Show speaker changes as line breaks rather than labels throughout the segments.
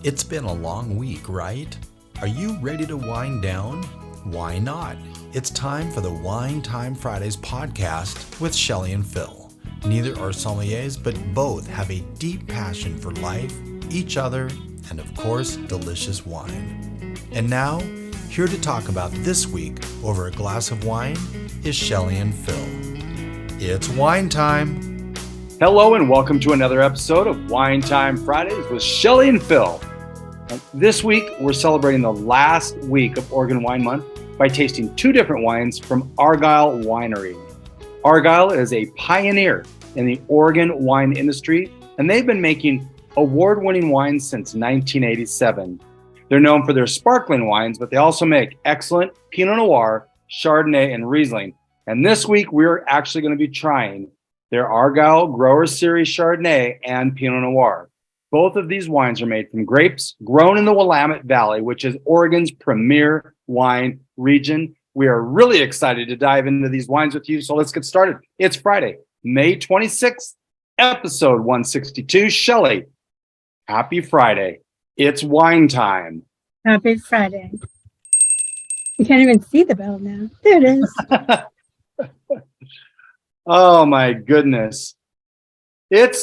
It's been a long week, right? Are you ready to wind down? Why not? It's time for the Wine Time Fridays podcast with Shelley and Phil. Neither are sommeliers, but both have a deep passion for life, each other, and of course, delicious wine. And now, here to talk about this week over a glass of wine is Shelley and Phil. It's wine time.
Hello and welcome to another episode of Wine Time Fridays with Shelley and Phil. This week, we're celebrating the last week of Oregon Wine Month by tasting two different wines from Argyle Winery. Argyle is a pioneer in the Oregon wine industry, and they've been making award-winning wines since 1987. They're known for their sparkling wines, but they also make excellent Pinot Noir, Chardonnay, and Riesling. And this week, we're actually going to be trying their Argyle Grower Series Chardonnay and Pinot Noir. Both of these wines are made from grapes grown in the Willamette Valley, which is Oregon's premier wine region. We are really excited to dive into these wines with you, so let's get started. It's Friday, May 26th, episode 162. Shelley, happy Friday. It's wine time.
Happy Friday. You can't even see the bell now. There it is.
Oh my goodness. It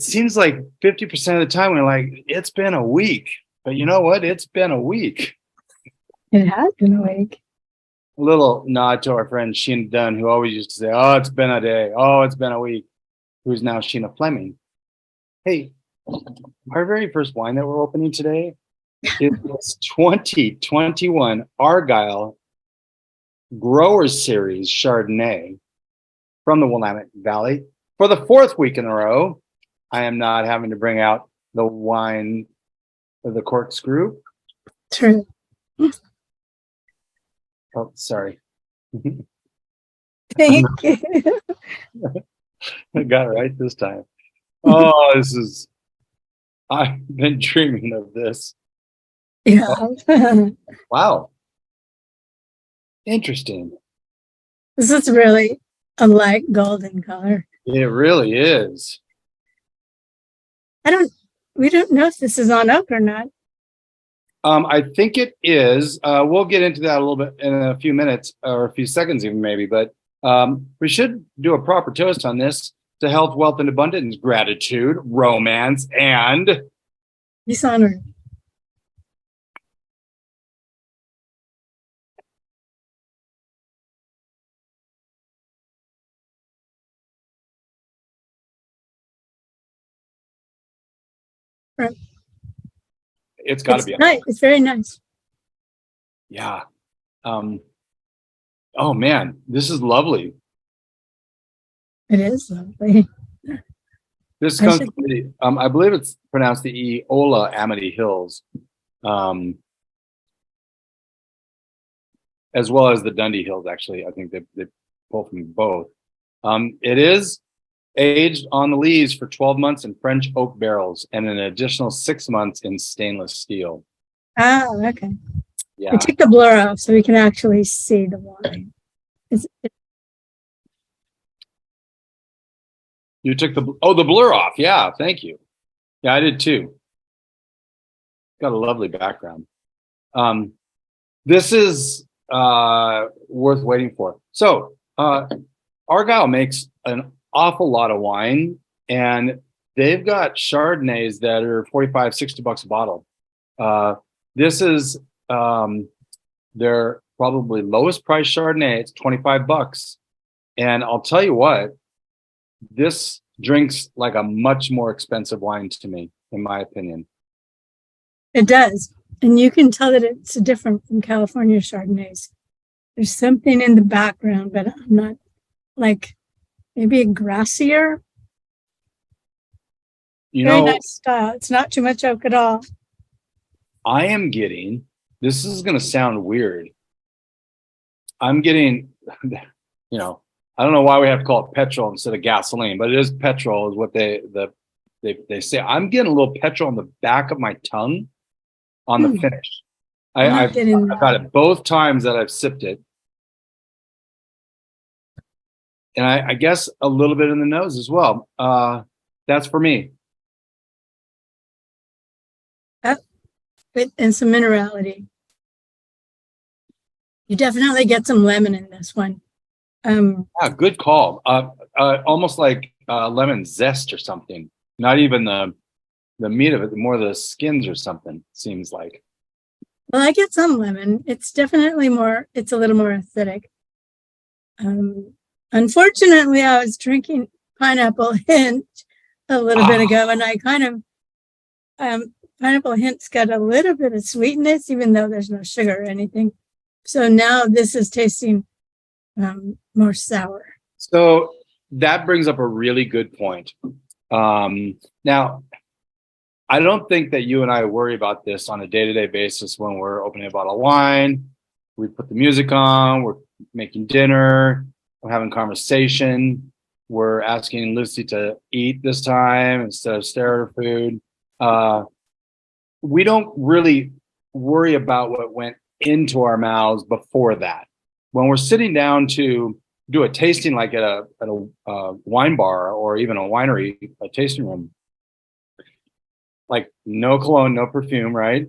seems like 50% of the time we're like, it's been a week. But you know what? It's been a week.
It has been a week.
A little nod to our friend Sheena Dunn, who always used to say, oh, it's been a day. Oh, it's been a week. Who's now Sheena Fleming. Hey, our very first wine that we're opening today is 2021 Argyle Grower Series Chardonnay from the Willamette Valley. For the fourth week in a row, I am not having to bring out the wine or the corkscrew.
True.
Oh, sorry.
Thank you.
I got it right this time. Oh, I've been dreaming of this.
Yeah.
Wow. Interesting.
This is really a light golden color.
It really is.
We don't know if this is on oak or not.
I think it is. We'll get into that a little bit in a few minutes or a few seconds even maybe, but we should do a proper toast on this to health, wealth, and abundance, gratitude, romance, and
Peace on earth. Right.
it's got to be.
Nice. It's very nice.
Yeah. Oh man, this is lovely.
It is lovely.
This comes from the, I believe it's pronounced the Eola Amity Hills, as well as the Dundee Hills. Actually, I think they pull from both. It is aged on the lees for 12 months in French oak barrels and an additional 6 months in stainless steel.
Oh, okay.
Yeah.
I took the blur off so we can actually see the wine.
You took the blur off. Yeah, thank you. Yeah, I did too. Got a lovely background. This is worth waiting for. So Argyle makes an awful lot of wine, and they've got Chardonnays that are $45, $60 a bottle. This is their probably lowest price Chardonnay. It's $25. And I'll tell you what, this drinks like a much more expensive wine to me, in my opinion.
It does. And you can tell that it's different from California Chardonnays. There's something in the background, but I'm not like maybe a grassier. Very nice style. It's not too much oak at all.
I am getting, this is going to sound weird. I'm getting, I don't know why we have to call it petrol instead of gasoline, but it is petrol is what they say. I'm getting a little petrol on the back of my tongue on the finish. I've got it both times that I've sipped it. And I guess a little bit in the nose as well. That's for me.
and some minerality. You definitely get some lemon in this one.
Yeah, good call. Almost like lemon zest or something. Not even the meat of it, more the skins or something, seems like.
Well, I get some lemon. It's definitely it's a little more acidic. Unfortunately, I was drinking Pineapple Hint a little bit ago, and I kind of, Pineapple Hint's got a little bit of sweetness, even though there's no sugar or anything. So now this is tasting more sour.
So that brings up a really good point. Now, I don't think that you and I worry about this on a day-to-day basis when we're opening a bottle of wine. We put the music on, we're making dinner, we're having conversation, we're asking Lucy to eat this time instead of stare at her food. We don't really worry about what went into our mouths before that. When we're sitting down to do a tasting, like at a wine bar or even a winery, a tasting room, like no cologne, no perfume, right?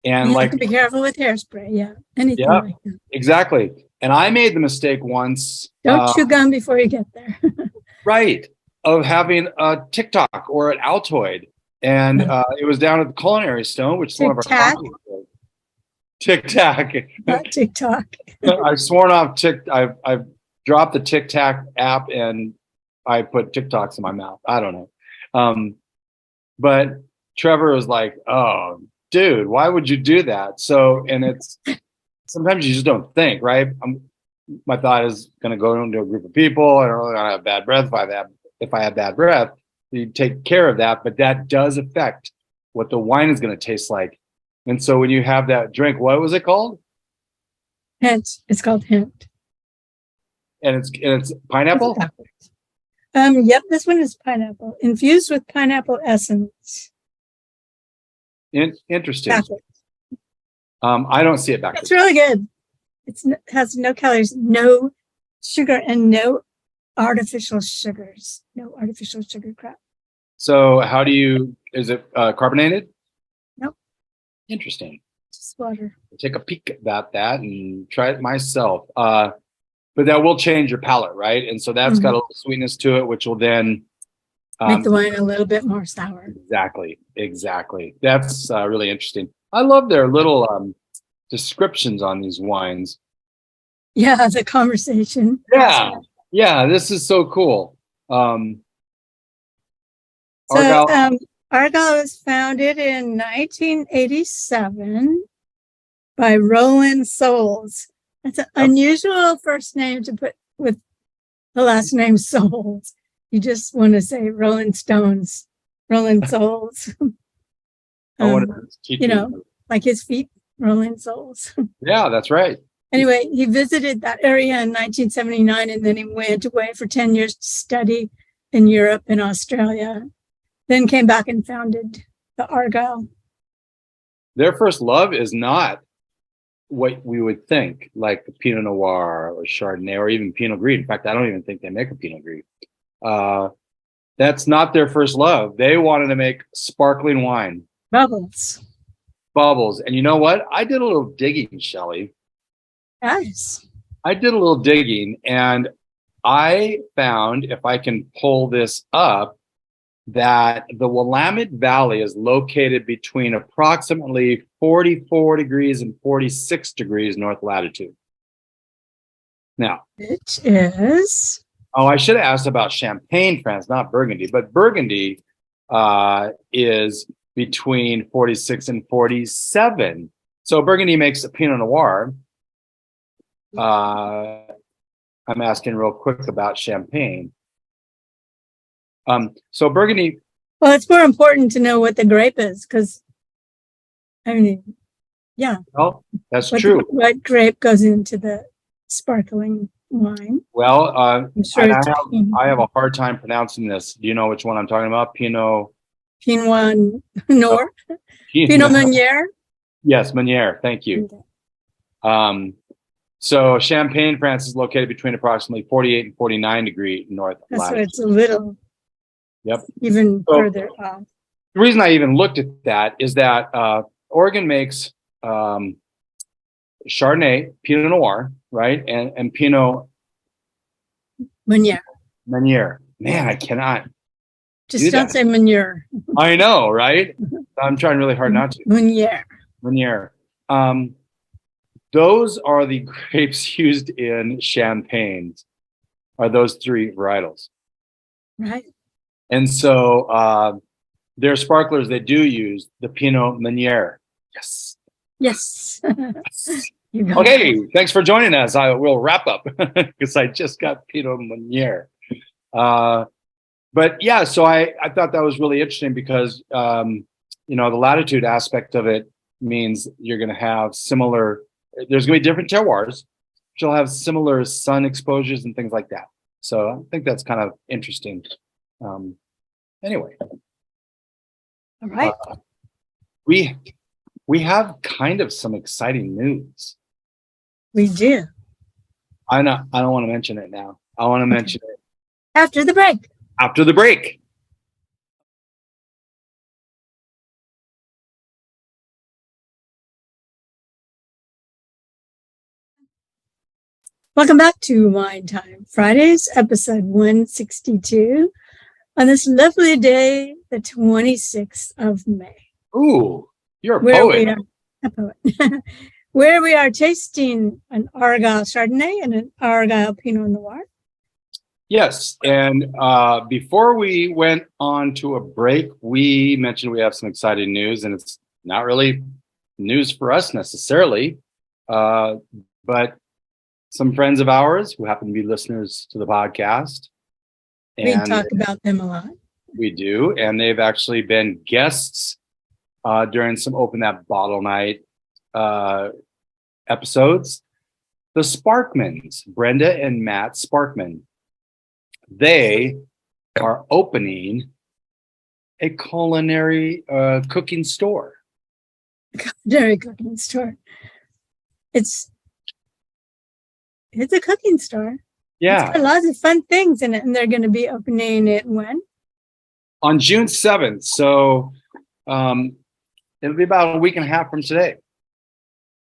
And
you
like,
have to be careful with hairspray. Yeah, anything like that.
Exactly. And I made the mistake once.
Don't chew gum before you get there.
Right. Of having a TikTok or an Altoid. And it was down at the Culinary Stone, which is one of our coffee. Tic-Tac.
Not TikTok.
I've sworn off I've dropped the Tic-Tac app and I put TikToks in my mouth. I don't know. But Trevor was like, oh, dude, why would you do that? So, and it's sometimes you just don't think, right? My thought is going to go into a group of people. I don't really want to have bad breath. If I have bad breath, you take care of that. But that does affect what the wine is going to taste like. And so when you have that drink, what was it called?
Hint. It's called Hint.
And it's pineapple?
Yep, this one is pineapple, infused with pineapple essence.
Interesting.
Backwards.
I don't see it backwards.
It's really good. It has no calories, no sugar, and no artificial sugars. No artificial sugar crap.
So is it carbonated?
Nope.
Interesting.
Just water.
I'll take a peek at that and try it myself. But that will change your palate, right? And so that's got a little sweetness to it, which will then
make the wine a little bit more sour.
Exactly. That's really interesting. I love their little descriptions on these wines.
Yeah, the conversation.
Yeah, this is so cool.
Argyle was founded in 1987 by Roland Souls. That's an unusual first name to put with the last name Souls. You just want to say Rolling Stones, Roland Souls. Like his feet, Rolling Souls.
Yeah, that's right.
Anyway, he visited that area in 1979, and then he went away for 10 years to study in Europe and Australia. Then came back and founded the Argyle.
Their first love is not what we would think, like the Pinot Noir or Chardonnay or even Pinot Gris. In fact, I don't even think they make a Pinot Gris. That's not their first love. They wanted to make sparkling wine.
Bubbles.
And you know what? I did a little digging, Shelley.
Nice.
I did a little digging, and I found, if I can pull this up, that the Willamette Valley is located between approximately 44 degrees and 46 degrees north latitude. Now,
which is?
Oh, I should have asked about Champagne, France, not Burgundy, but Burgundy is between 46 and 47. So Burgundy makes a Pinot Noir. I'm asking real quick about Champagne. So Burgundy.
Well, it's more important to know what the grape is, because, yeah.
Well, that's true.
What grape goes into the sparkling wine?
Well,
I'm sure
I have a hard time pronouncing this. Do you know which one I'm talking about? Pinot Noir? Pinot
Meunier?
Yes, Meunier. Thank you. Okay. So Champagne, France is located between approximately 48 and 49 degree north latitude.
So it's a little even further off.
The reason I even looked at that is that Oregon makes Chardonnay, Pinot Noir, right, and Pinot
Meunier.
Meunier. Man, I cannot
Just
do
don't
that.
say Meunier.
I know, right? I'm trying really hard not to.
Meunier.
Meunier. Those are the grapes used in champagnes. Are those three varietals?
Right.
And so their sparklers, they do use the Pinot Meunier. Yes.
Yes. You got
Okay,
it.
thanks for joining us. I will wrap up because I just got Pinot Meunier. But yeah, so I thought that was really interesting because, the latitude aspect of it means you're going to have similar, there's going to be different terroirs, but you'll have similar sun exposures and things like that. So I think that's kind of interesting. Anyway.
All right.
We have kind of some exciting news.
We do.
I don't want to mention it now. I want to mention it
After the break.
after the break.
Welcome back to Wine Time Fridays, episode 162, on this lovely day, the 26th of May.
Ooh, you're a
Where
poet.
we are, a poet. Where we are tasting an Argyle Chardonnay and an Argyle Pinot Noir.
Yes, and before we went on to a break, we mentioned we have some exciting news, and it's not really news for us necessarily, but some friends of ours who happen to be listeners to the podcast.
We
And
talk about them a lot.
we do, and they've actually been guests during some Open That Bottle Night episodes. The Sparkmans, Brenda and Matt Sparkman, they are opening a culinary cooking store.
Dairy cooking store. It's a cooking store. It's
Yeah,
got lots of fun things in it, and they're going to be opening it when?
on June 7th. So it'll be about a week and a half from today.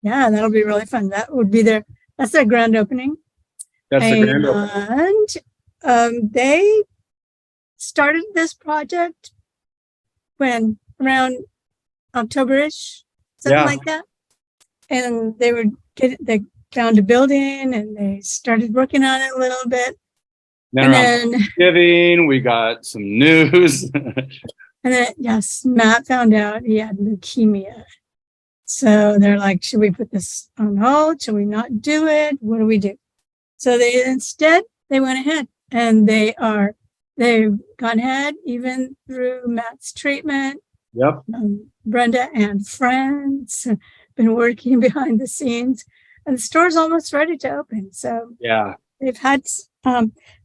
Yeah, that'll be really fun. That's their grand opening.
That's the grand opening.
And they started this project when around October-ish, something
Yeah.
like that. And they found a building and they started working on it a little bit.
Then
And
around
then,
Thanksgiving, we got some news.
yes, Matt found out he had leukemia. So they're like, should we put this on hold? Should we not do it? What do we do? So they went ahead and they've gone ahead even through Matt's treatment.
Yep.
Brenda and friends have been working behind the scenes, and the store's almost ready to open. So
Yeah.
they've had,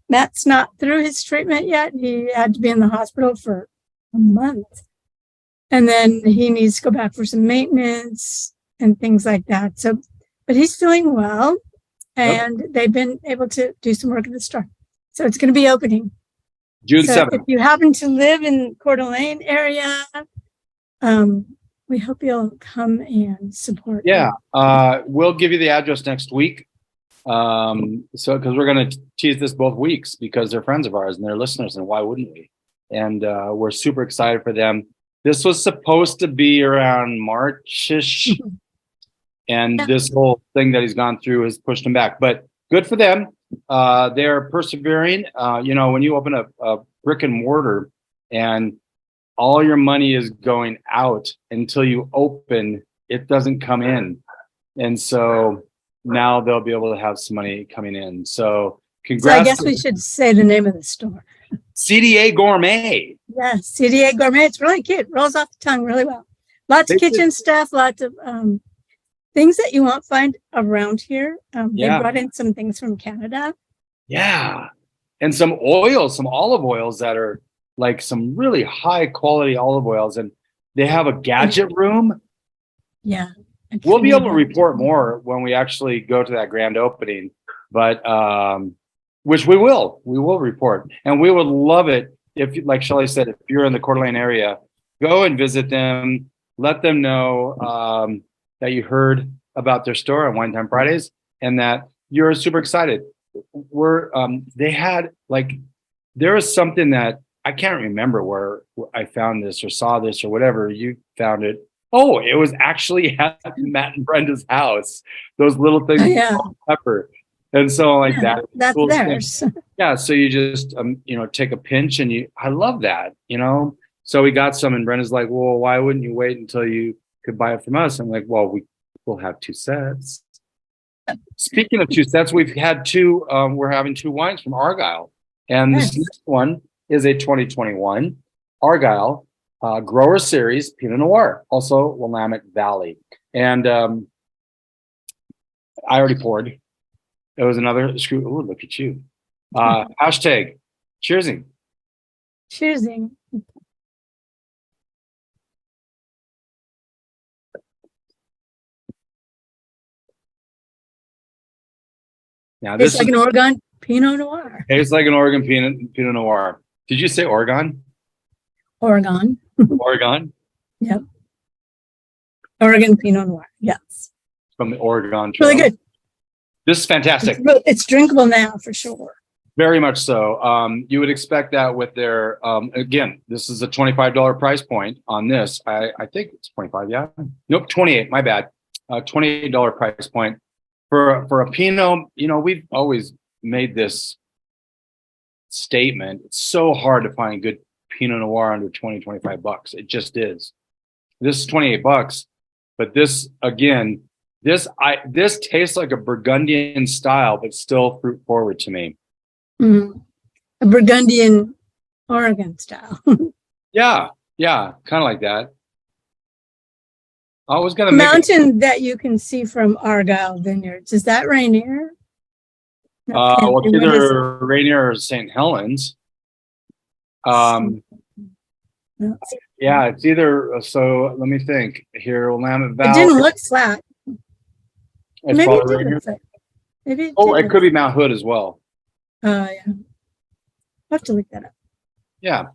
Matt's not through his treatment yet. He had to be in the hospital for a month. And then he needs to go back for some maintenance and things like that. So, but he's feeling well, and they've been able to do some work at the store. So it's going to be opening.
June
So
7th.
if you happen to live in Coeur d'Alene area, we hope you'll come and support.
Yeah. We'll give you the address next week. Because we're going to tease this both weeks because they're friends of ours and they're listeners, and why wouldn't we? And we're super excited for them. This was supposed to be around March-ish, and this whole thing that he's gone through has pushed him back. But good for them. They're persevering. When you open a brick and mortar and all your money is going out until you open, it doesn't come in. And so now they'll be able to have some money coming in. So congrats.
So I guess we should say the name of the store.
CDA Gourmet.
Yeah, CDA Gourmet. It's really cute. Rolls off the tongue really well. Lots of kitchen stuff, lots of things that you won't find around here. They brought in some things from Canada.
Yeah. And some oils, some olive oils that are like some really high quality olive oils. And they have a gadget room.
Yeah.
We'll be able to report more when we actually go to that grand opening, but which we will report. And we would love it if, like Shelley said, if you're in the Coeur d'Alene area, go and visit them. let them know that you heard about their store on Wine Time Fridays and that you're super excited. They had like, there was something that I can't remember where I found this or saw this or whatever. You found it. Oh, it was actually at Matt and Brenda's house. Those little things,
Yeah.
pepper. And so like
Yeah, that's
cool thing.
theirs.
Yeah. So you just, take a pinch and I love that, So we got some and Brenda's like, well, why wouldn't you wait until you could buy it from us? I'm like, well, we'll have 2 sets. Speaking of 2 sets, we've had 2, we're having 2 wines from Argyle. And
Nice.
this next one is a 2021 Argyle Grower Series Pinot Noir, also Willamette Valley. And I already poured. It was another screw. Oh, look at you. Hashtag cheersing.
Choosing.
Now this
It's like an Oregon Pinot Noir.
tastes like an Oregon Pinot Noir. Did you say Oregon?
Oregon.
Oregon?
Yep. Oregon Pinot Noir. Yes.
From the Oregon Trail.
Really good.
This is fantastic.
It's drinkable now for sure.
Very much so. You would expect that with their, again, this is a $25 price point on this. I think it's 25, yeah? Nope, 28, my bad. $28 price point. For a Pinot, we've always made this statement. It's so hard to find good Pinot Noir under 20, 25 bucks. It just is. This is 28 bucks, but this, again, this tastes like a Burgundian style, but still fruit forward to me.
Mm-hmm. A Burgundian Oregon style.
Yeah, kind of like that. I was gonna
mountain that you can see from Argyle Vineyards. Is that Rainier?
Well, it's either Rainier or St. Helens. Yeah, it's either. So let me think here. Willamette Valley.
It didn't look flat.
It's
Maybe it
Rainier.
did look flat. Maybe
it could be Mount Hood as well.
Oh yeah, I'll have to look that up.
Yeah.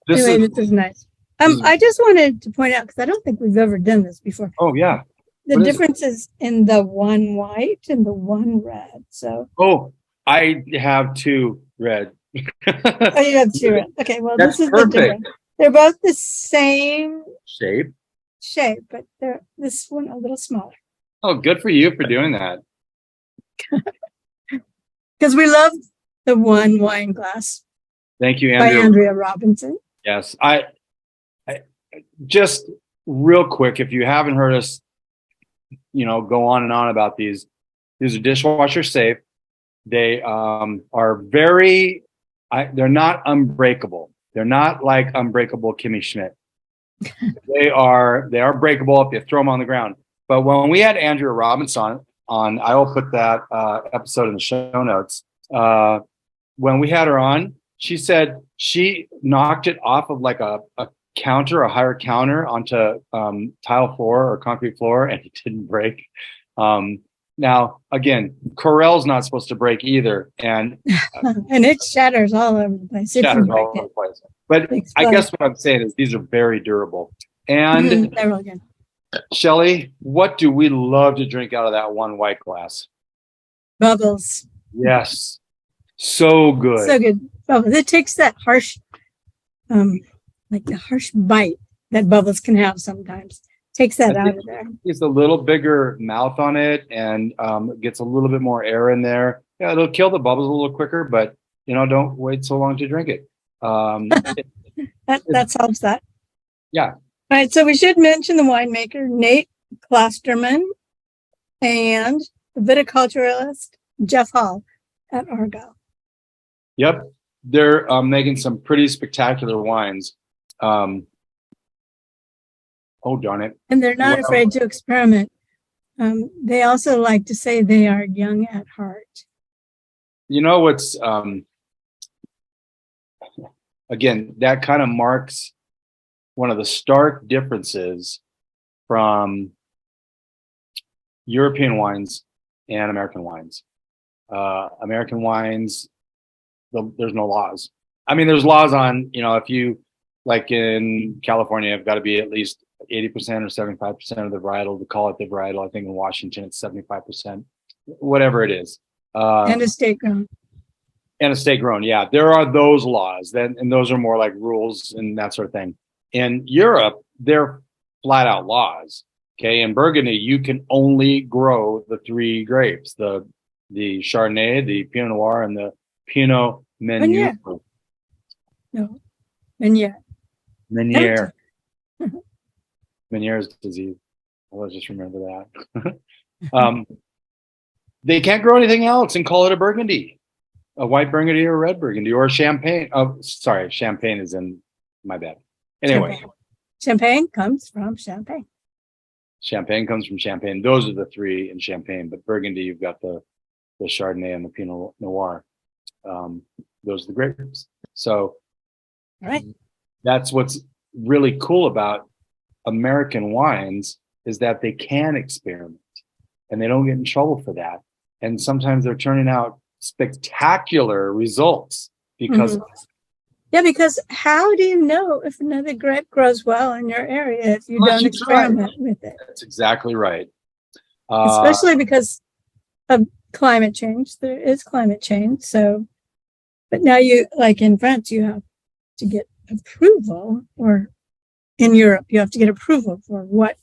This is nice. I just wanted to point out, because I don't think we've ever done this before.
Oh yeah.
The differences in the one white and the one red. So.
Oh, I have 2 red.
Oh, you have 2 red. Okay, well,
That's
this is
perfect.
the difference. They're both the same
shape,
but they're this one a little smaller.
Oh, good for you for doing that.
Because we love the one wine glass.
Thank you,
Andrea. By Andrea Robinson.
Yes, I just real quick, if you haven't heard us, go on and on about these are dishwasher safe. They are very, they're not unbreakable. They're not like unbreakable Kimmy Schmidt. They are breakable if you throw them on the ground. But when we had Andrea Robinson on, I will put that episode in the show notes. When we had her on, she said she knocked it off of like a higher counter onto tile floor or concrete floor, and it didn't break. Now, again, Corel's not supposed to break either, and
and it shatters all over the place.
Shatters all over the place. But I guess what I'm saying is these are very durable. And
they're really good.
Shelley, what do we love to drink out of that one white glass?
Bubbles.
Yes, so good.
So good. Bubbles. It takes that harsh, like the harsh bite that bubbles can have sometimes. Takes that out of there.
It's a little bigger mouth on it, and gets a little bit more air in there. Yeah, it'll kill the bubbles a little quicker, but don't wait so long to drink it.
That solves that.
Yeah.
All right, so we should mention the winemaker, Nate Klosterman, and the viticulturalist, Jeff Hall at Argyle.
Yep. They're making some pretty spectacular wines. Oh, darn it.
And they're not afraid to experiment. They also like to say they are young at heart.
What's, again, that kind of marks one of the stark differences from European wines and American wines. American wines, there's no laws. I mean, there's laws on, if you, like in California, have got to be at least 80% or 75% of the varietal to call it the varietal. I think in Washington it's 75%, whatever it is.
And estate grown.
And estate grown, yeah. There are those laws, and those are more like rules and that sort of thing. In Europe, they're flat out laws. Okay, in Burgundy, you can only grow the three grapes: the Chardonnay, the Pinot Noir, and the Pinot Meunier.
No, Meunier.
Meunier. Meunier's disease. I'll just remember that. They can't grow anything else and call it a Burgundy, a white Burgundy or a red Burgundy or a Champagne. Oh, sorry, Champagne is in my bad. Anyway,
Champagne comes from Champagne.
Champagne comes from Champagne. Those are the three in Champagne. But Burgundy, you've got the Chardonnay and the Pinot Noir. Those are the grapes. So
all right.
That's what's really cool about American wines is that they can experiment and they don't get in trouble for that. And sometimes they're turning out spectacular results because
yeah, because how do you know if another grape grows well in your area if you don't experiment with it?
That's exactly right.
Especially because of climate change. There is climate change. So, but now you, like in France, you have to get approval, or in Europe, you have to get approval for what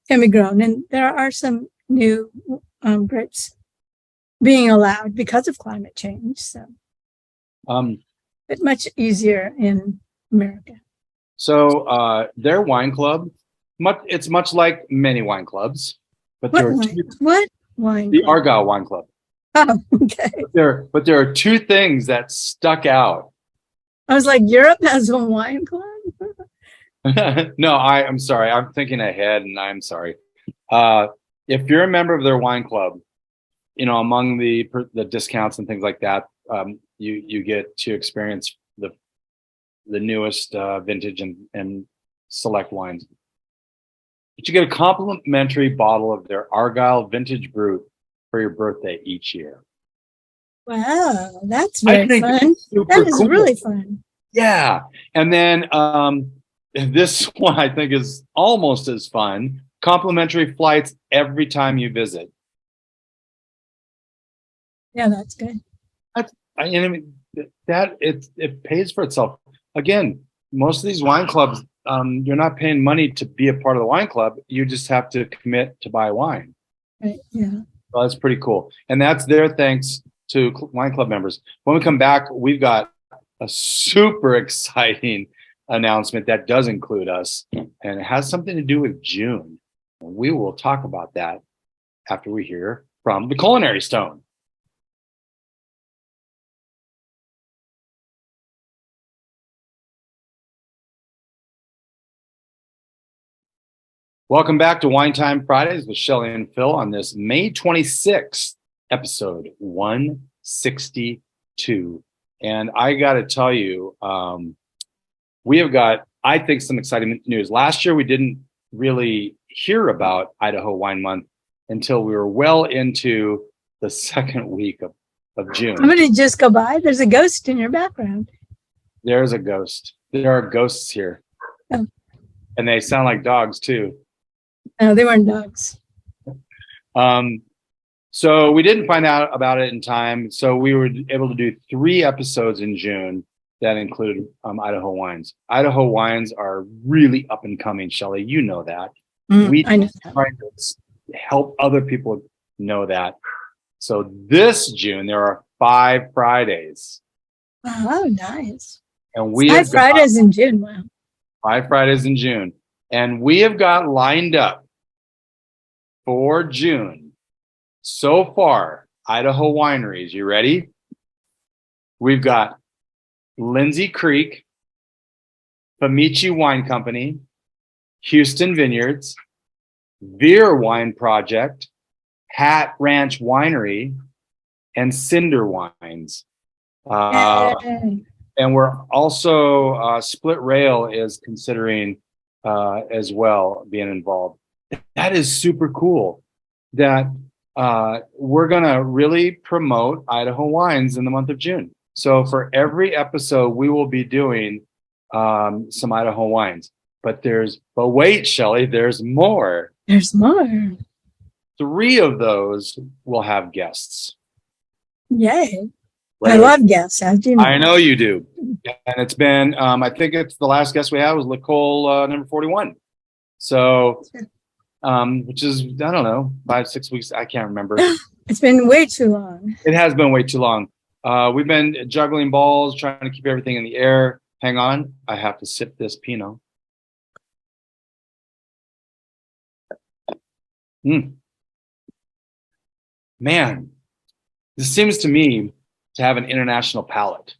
can be grown. And there are some new grapes being allowed because of climate change. So, but much easier in America.
So their wine club, it's much like many wine clubs, but
what wine?
The Argyle Wine Club.
Oh, okay.
But there are two things that stuck out.
I was like, Europe has a wine club?
No, I'm sorry. I'm thinking ahead, and I'm sorry. If you're a member of their wine club, among the discounts and things like that, you get to experience the newest vintage and select wines. But you get a complimentary bottle of their Argyle Vintage Brut for your birthday each year.
Wow, that's very fun. That is cool. Really fun.
Yeah. And then this one I think is almost as fun. Complimentary flights every time you visit.
Yeah, that's good.
It pays for itself. Again, most of these wine clubs, you're not paying money to be a part of the wine club. You just have to commit to buy wine.
Right. Yeah.
Well, that's pretty cool. And that's their thanks to wine club members. When we come back, we've got a super exciting announcement that does include us, and it has something to do with June. We will talk about that after we hear from the Culinary Stone. Welcome back to Wine Time Fridays with Shelley and Phil on this May 26th, episode 162. And I got to tell you, we have got, I think, some exciting news. Last year, we didn't really hear about Idaho Wine Month until we were well into the second week of June.
Somebody just go by. There's a ghost in your background.
There's a ghost. There are ghosts here.
Oh.
And they sound like dogs, too.
No, they weren't dogs.
So we didn't find out about it in time. So we were able to do 3 episodes in June that included Idaho wines. Idaho wines are really up and coming, Shelley. You know that. We
I know that.
Trying to help other people know that. So this June, there are 5 Fridays.
Oh, nice.
And we
5 Fridays in June. Wow.
5 Fridays in June. And we have got lined up for June so far, Idaho wineries. You ready? We've got Lindsay Creek, Bemidji Wine Company, Houston Vineyards, Veer Wine Project, Hat Ranch Winery, and Cinder Wines. And we're also, Split Rail is considering as well being involved. That is super cool that we're going to really promote Idaho wines in the month of June. So for every episode, we will be doing some Idaho wines. But wait, Shelley, there's more.
There's more.
3 of those will have guests.
Yay.
Right?
I love guests, as you know.
I know you do. And it's been, I think it's the last guest we had was Nicole, number 41. So, which is, I don't know, 5-6 weeks. I can't remember.
It's been way too long.
It has been way too long. We've been juggling balls, trying to keep everything in the air. Hang on. I have to sip this Pinot. Man, this seems to me to have an international palate.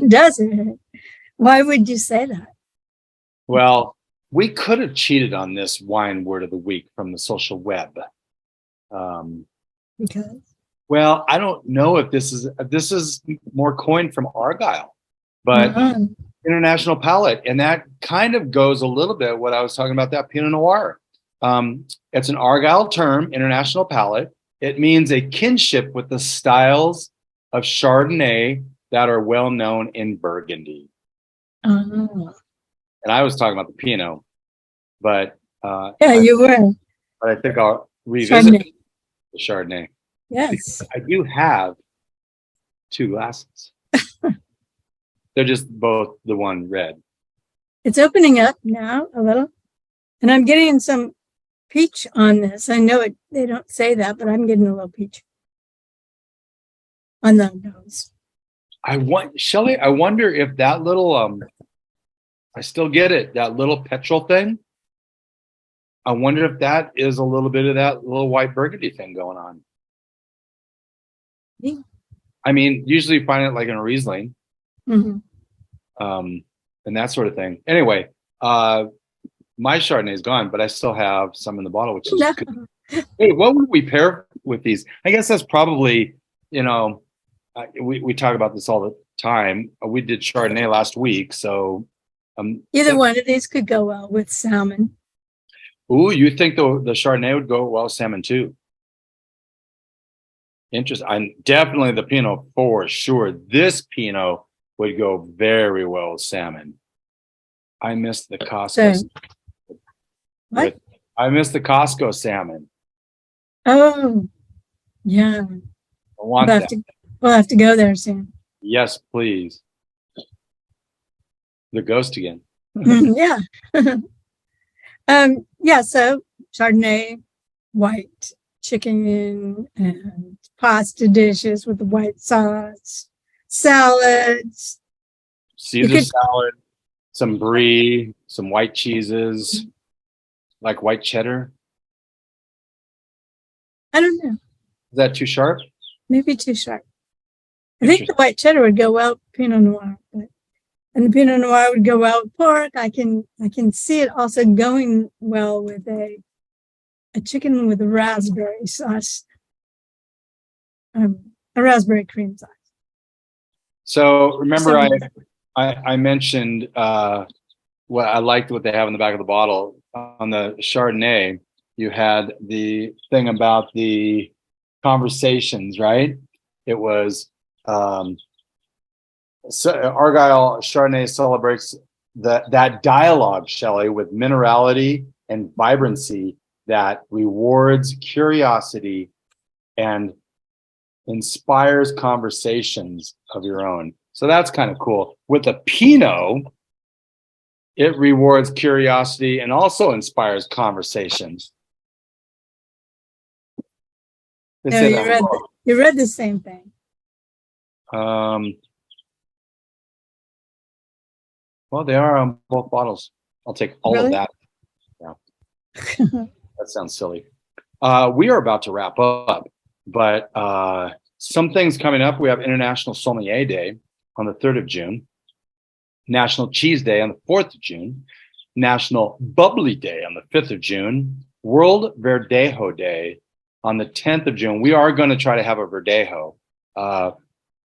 Does it? Why would you say that?
Well, we could have cheated on this wine word of the week from the social web.
Because?
Well, I don't know if this is more coined from Argyle, but international palate. And that kind of goes a little bit what I was talking about, that Pinot Noir. It's an Argyle term, international palate. It means a kinship with the styles of Chardonnay that are well known in Burgundy.
Oh.
And I was talking about the Pinot, but
yeah, you were.
But I think I'll revisit
Chardonnay.
The Chardonnay.
Yes.
I do have 2 glasses. They're just both the one red.
It's opening up now a little, and I'm getting some peach on this. I know it. They don't say that, but I'm getting a little peach on the nose.
Shelley, I wonder if that little I still get it, that little petrol thing. I wonder if that is a little bit of that little white Burgundy thing going on.
Yeah.
I mean, usually you find it like in a Riesling,
Mm-hmm.
and that sort of thing. Anyway, my Chardonnay is gone, but I still have some in the bottle, which is good. Hey, what would we pair with these? I guess that's probably, we talk about this all the time. We did Chardonnay last week, so
Either one of these could go well with salmon.
Ooh, you think the Chardonnay would go well with salmon too? Interesting. I'm definitely the Pinot for sure. This Pinot would go very well with salmon. I missed the Costco.
So, what?
I missed the Costco salmon.
Oh, yeah.
I want that.
We'll have to go there soon.
Yes, please. The ghost again.
Yeah. Yeah, so Chardonnay, white chicken and pasta dishes with the white sauce, salads.
Caesar salad, some brie, some white cheeses, like white cheddar.
I don't know.
Is that too sharp?
Maybe too sharp. I think the white cheddar would go well with Pinot Noir, and the Pinot Noir would go well with pork. I can see it also going well with a chicken with a raspberry sauce, a raspberry cream sauce.
So remember, I mentioned what I liked what they have in the back of the bottle on the Chardonnay. You had the thing about the conversations, right? It was Argyle Chardonnay celebrates that dialogue, Shelley, with minerality and vibrancy that rewards curiosity and inspires conversations of your own. So that's kind of cool. With a Pinot, it rewards curiosity and also inspires conversations.
No, you read the same thing.
Well, they are on both bottles. I'll take all of that. Yeah. That sounds silly. We are about to wrap up, but some things coming up. We have International Sommelier Day on the 3rd of June, National Cheese Day on the 4th of June, National Bubbly Day on the 5th of June, World Verdejo Day on the 10th of June. We are going to try to have a Verdejo,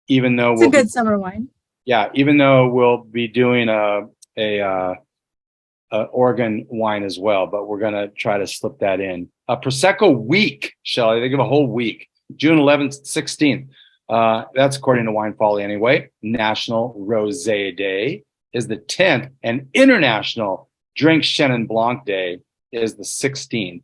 even though
it's a good summer wine.
Yeah, even though we'll be doing a Oregon wine as well, but we're going to try to slip that in. A Prosecco week, Shelley. They give a whole week, June 11th, 16th. That's according to Wine Folly anyway. National Rosé Day is the 10th, and International Drink Chenin Blanc Day is the 16th.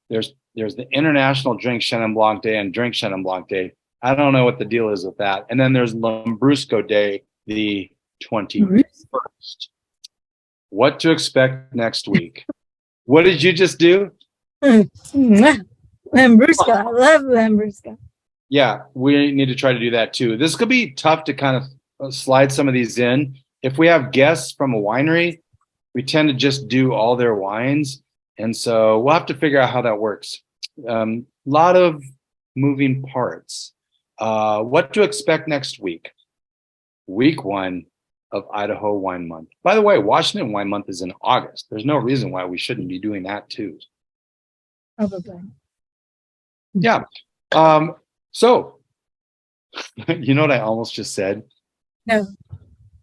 There's the International Drink Chenin Blanc Day and Drink Chenin Blanc Day. I don't know what the deal is with that. And then there's Lambrusco Day, the 21st. What to expect next week? What did you just do?
Lambrusco. I love Lambrusco.
Yeah, we need to try to do that too. This could be tough to kind of slide some of these in. If we have guests from a winery, we tend to just do all their wines. And so we'll have to figure out how that works. A lot of moving parts. What to expect next week? Week 1 of Idaho Wine Month. By the way, Washington Wine Month is in August. There's no reason why we shouldn't be doing that too.
Probably.
Yeah. So, you know what I almost just said?
No.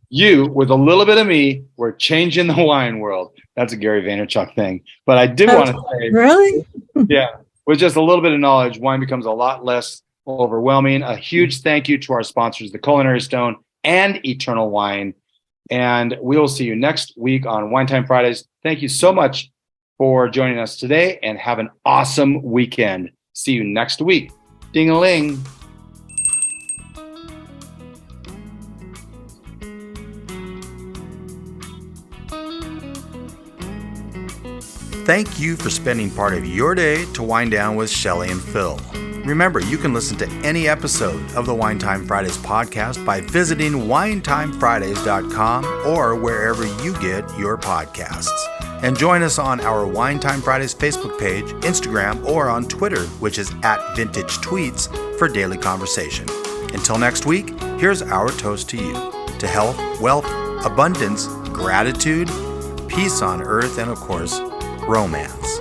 You, with a little bit of me, were changing the wine world. That's a Gary Vaynerchuk thing. But I did want to say,
really?
Yeah, with just a little bit of knowledge, wine becomes a lot less overwhelming. A huge thank you to our sponsors, The Culinary Stone and Eternal Wine. And we will see you next week on Wine Time Fridays. Thank you so much for joining us today, and have an awesome weekend. See you next week. Ding-a-ling.
Thank you for spending part of your day to wind down with Shelley and Phil. Remember, you can listen to any episode of the Wine Time Fridays podcast by visiting winetimefridays.com or wherever you get your podcasts. And join us on our Wine Time Fridays Facebook page, Instagram, or on Twitter, which is @VintageTweets, for daily conversation. Until next week, here's our toast to you: to health, wealth, abundance, gratitude, peace on earth, and of course, romance.